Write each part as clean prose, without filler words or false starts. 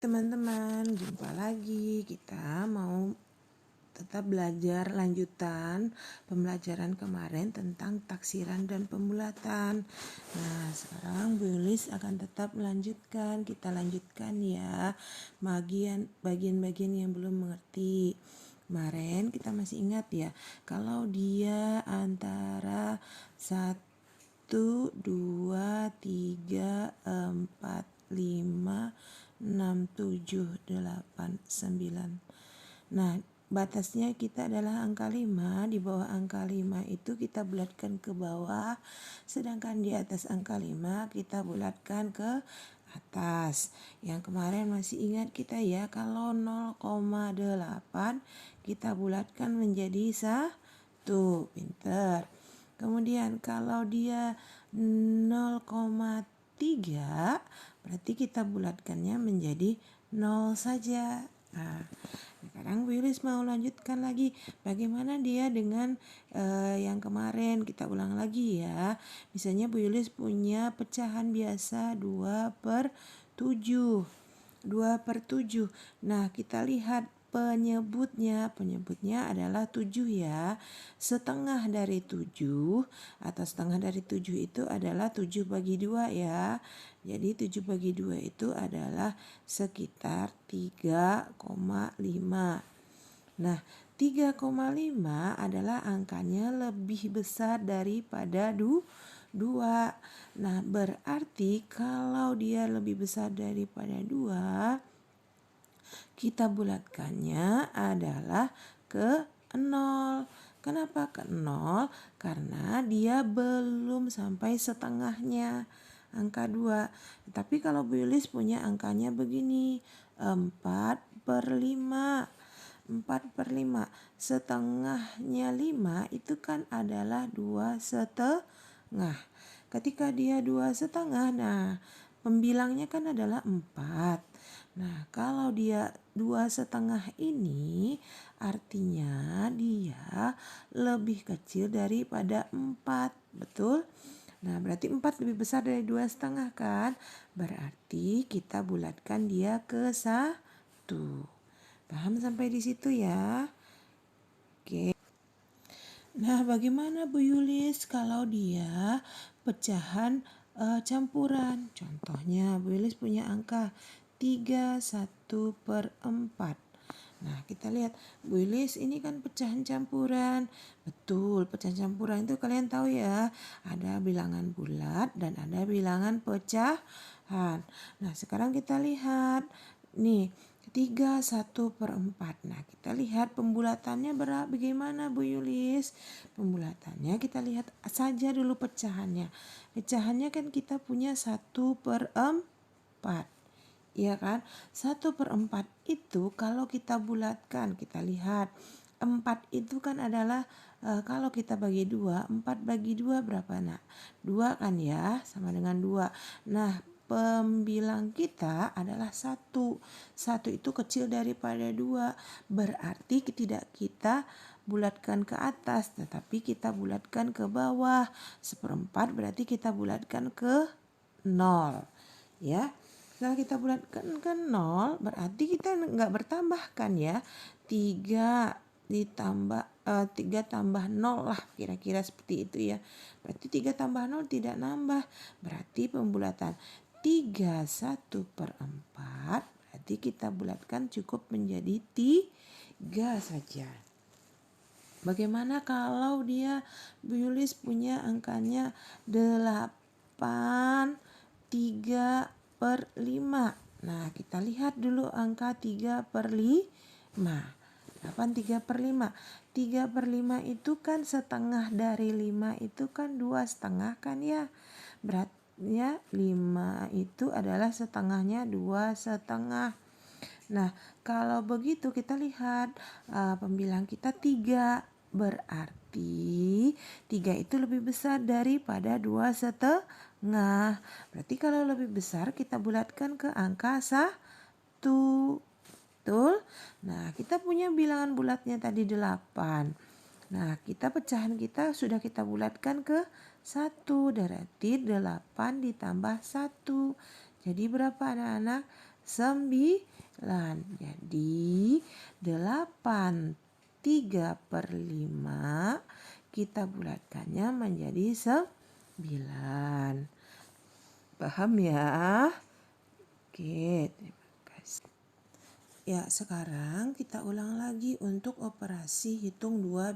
Teman-teman, jumpa lagi. Kita mau tetap belajar lanjutan pembelajaran kemarin tentang taksiran dan pembulatan. Nah, sekarang Bu Yulis akan tetap melanjutkan. Kita lanjutkan ya bagian-bagian yang belum mengerti. Kemarin kita masih ingat ya, kalau dia antara 1, 2, 3, 4, 5, 6, 7, 8, 9. Nah, batasnya kita adalah angka 5. Di bawah angka 5 itu kita bulatkan ke bawah. Sedangkan di atas angka 5 kita bulatkan ke atas. Yang kemarin masih ingat kita ya, kalau 0,8 kita bulatkan menjadi 1. Pinter. Kemudian kalau dia 0,3 berarti kita bulatkannya menjadi 0 saja. Nah, sekarang Bu Yulis mau lanjutkan lagi bagaimana dia dengan yang kemarin. Kita ulang lagi ya. Misalnya Bu Yulis punya pecahan biasa 2/7. 2/7. Nah, kita lihat penyebutnya adalah 7 ya. Setengah dari 7 atau setengah dari 7 itu adalah 7 bagi 2 ya. Jadi 7 bagi 2 itu adalah sekitar 3,5. Nah, 3,5 adalah angkanya lebih besar daripada 2. Nah, berarti kalau dia lebih besar daripada 2, kita bulatkannya adalah ke 0. Kenapa ke 0? Karena dia belum sampai setengahnya angka 2. Tapi kalau Bu Yulis punya angkanya begini, 4/5. 4/5. Setengahnya 5 itu kan adalah 2,5. Ketika dia 2,5, nah pembilangnya kan adalah 4. Nah, kalau dia 2,5 ini artinya dia lebih kecil daripada 4. Betul? Nah, berarti 4 lebih besar dari 2,5 kan? Berarti kita bulatkan dia ke 1. Paham sampai di situ ya? Oke. Nah, bagaimana Bu Yulis kalau dia pecahan campuran? Contohnya Bu Yulis punya angka 3/1/4. Nah, kita lihat Bu Yulis ini kan pecahan campuran. Betul, pecahan campuran itu kalian tahu ya, ada bilangan bulat dan ada bilangan pecahan. Nah, sekarang kita lihat nih 3/1/4. Nah, kita lihat pembulatannya bagaimana Bu Yulis? Pembulatannya kita lihat saja dulu pecahannya. Pecahannya kan kita punya 1/4. Iya kan? 1/4 itu kalau kita bulatkan, kita lihat 4 itu kan adalah kalau kita bagi 2, 4 bagi 2 berapa nak? 2 kan ya, sama dengan 2. Nah, pembilang kita adalah 1. 1 itu kecil daripada 2. Berarti tidak kita bulatkan ke atas, tetapi kita bulatkan ke bawah. 1/4 berarti kita bulatkan ke 0. Ya. Setelah kita bulatkan ke 0, berarti kita nggak bertambah kan ya. 3 tambah 0 lah, kira-kira seperti itu ya. Berarti 3 tambah 0 tidak nambah. Berarti pembulatan 3/1/4 berarti kita bulatkan cukup menjadi 3 saja. Bagaimana kalau dia Bu Yulis punya angkanya 8, 3/5. Nah, kita lihat dulu angka 3/5. 8 3/5. 3/5 itu kan setengah dari 5 itu kan 2,5 kan ya. Beratnya 5 itu adalah setengahnya 2,5. Nah, kalau begitu kita lihat pembilang kita 3. Berarti 3 itu lebih besar daripada 2,5. Berarti kalau lebih besar kita bulatkan ke angka 1. Betul? Nah, kita punya bilangan bulatnya tadi 8. Nah, pecahan kita sudah kita bulatkan ke 1. Berarti 8 ditambah 1. Jadi berapa anak-anak? 9. Jadi 8 3/5 kita bulatkannya menjadi 9. Paham ya? Oke, terima kasih. Ya, sekarang kita ulang lagi untuk operasi hitung dua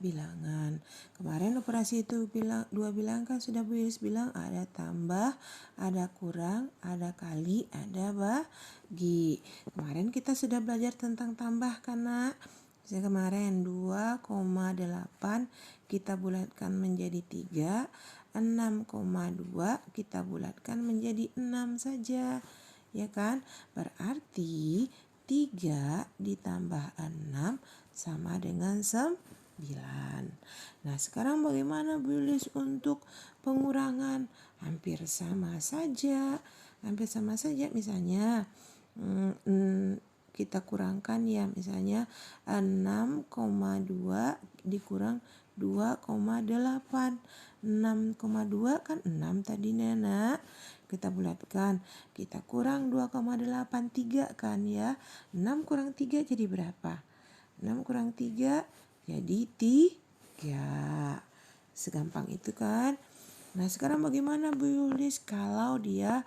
bilangan. Kemarin operasi itu dua bilangan kan sudah Bu Iris bilang ada tambah, ada kurang, ada kali, ada bagi. Kemarin kita sudah belajar tentang tambah kan, Nak? Misalnya kemarin 2,8 kita bulatkan menjadi 3, 6,2 kita bulatkan menjadi 6 saja. Ya kan? Berarti 3 ditambah 6 sama dengan 9. Nah, sekarang bagaimana Bu Lilis untuk pengurangan? Hampir sama saja. Misalnya kita kurangkan ya, misalnya 6,2 dikurang 2,8. 6,2 kan 6 tadi Nana. Kita bulatkan, kita kurang 2,83 kan ya. 6 kurang 3 jadi berapa? 6 kurang 3 jadi 3. Segampang itu kan. Nah, sekarang bagaimana Bu Yulis kalau dia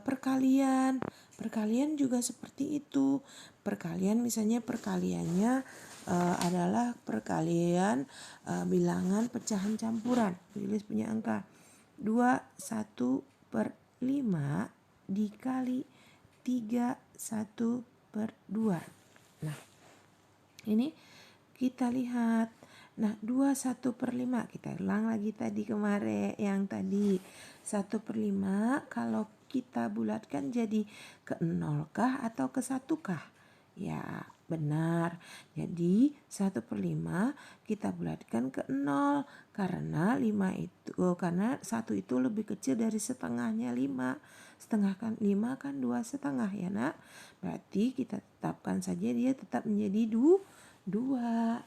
perkalian? Perkalian juga seperti itu. Perkalian misalnya perkaliannya adalah perkalian bilangan pecahan campuran. Bu Yulis punya angka 21/5 dikali 31/2. Nah, ini kita lihat. Nah, 21/5 kita ulang lagi tadi kemarin yang tadi 1/5 kalau kita bulatkan jadi ke 0 kah atau ke 1 kah? Ya, benar. Jadi 1/5 kita bulatkan ke 0 karena 1 itu lebih kecil dari setengahnya 5. Setengah kan 5 kan 2,5 ya, Nak. Berarti kita tetapkan saja dia tetap menjadi 2.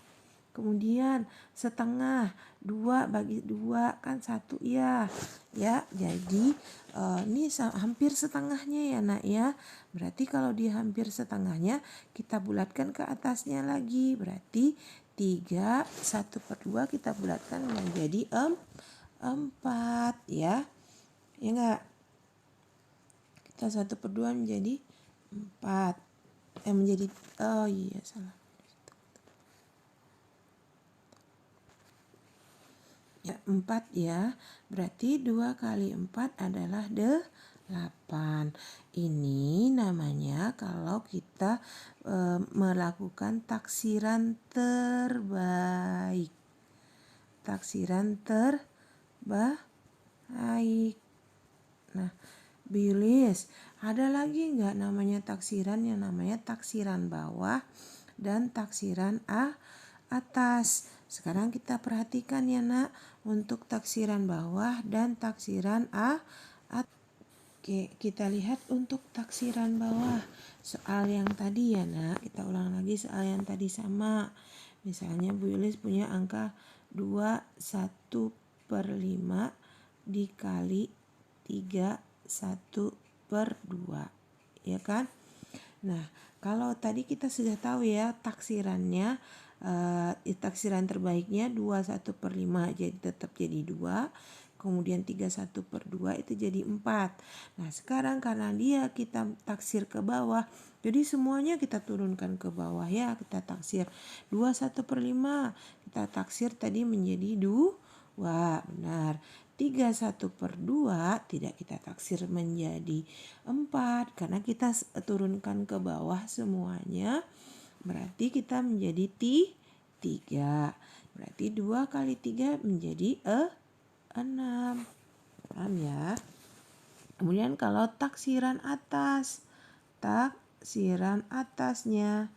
Kemudian setengah 2 bagi 2 kan 1 ya. Ya, jadi ini hampir setengahnya ya, Nak ya. Berarti kalau dia hampir setengahnya kita bulatkan ke atasnya lagi. Berarti 3 1/2 kita bulatkan menjadi 4 ya. Ya enggak? Kita 1/2 menjadi 4. Menjadi oh iya salah. Ya, 4 ya. Berarti 2 kali 4 adalah 8. Ini namanya kalau kita melakukan taksiran terbaik. Taksiran terbaik. Nah, Bilis, ada lagi nggak namanya taksiran yang namanya taksiran bawah dan taksiran atas. Sekarang kita perhatikan ya, Nak, untuk taksiran bawah dan taksiran atas. Oke, kita lihat untuk taksiran bawah. Soal yang tadi ya, Nak, kita ulang lagi soal yang tadi sama. Misalnya Bu Yulis punya angka 21/5 dikali 31/2. Ya kan? Nah, kalau tadi kita sudah tahu ya taksirannya, taksiran terbaiknya 21/5 jadi tetap jadi 2. Kemudian 31/2 itu jadi 4. Nah, sekarang karena dia kita taksir ke bawah, jadi semuanya kita turunkan ke bawah ya. Kita taksir 21/5, kita taksir tadi menjadi 2. Benar. 31/2 tidak kita taksir menjadi 4 karena kita turunkan ke bawah semuanya. Berarti kita menjadi 3. Berarti 2 kali 3 menjadi 6. Paham ya? Kemudian kalau taksiran atas. Taksiran atasnya.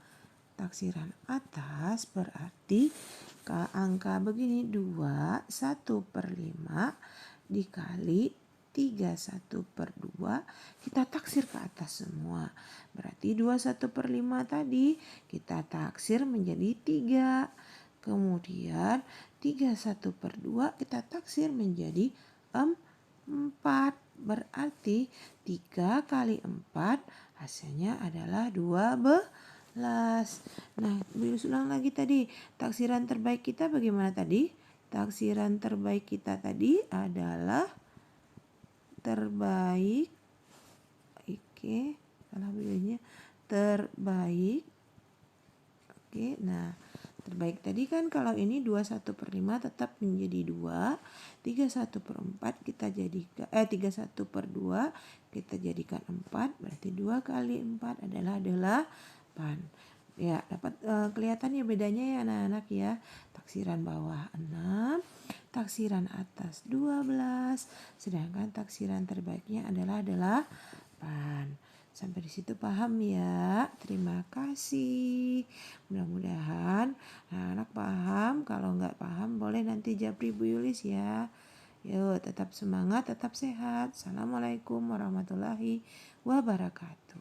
Taksiran atas berarti angka begini 21/5 dikali 31/2 kita taksir ke atas semua. Berarti 21/5 tadi kita taksir menjadi 3. Kemudian 31/2 kita taksir menjadi 4. Berarti 3 kali 4 hasilnya adalah 12. Nah, ulang lagi tadi. Taksiran terbaik kita bagaimana tadi? Taksiran terbaik kita tadi adalah terbaik. Oke, salah bacanya. Terbaik. Oke, nah terbaik tadi kan kalau ini 21/5 tetap menjadi 2, 31/4 kita jadikan 31/2 kita jadikan 4, berarti 2 kali 4 adalah 8. Ya, dapat kelihatan ya bedanya ya anak-anak ya. Taksiran bawah 6, taksiran atas 12, sedangkan taksiran terbaiknya adalah 8. Sampai di situ paham ya. Terima kasih. Mudah-mudahan anak paham. Kalau nggak paham boleh nanti japri Bu Yulis ya. Yuk, tetap semangat, tetap sehat. Assalamualaikum warahmatullahi wabarakatuh.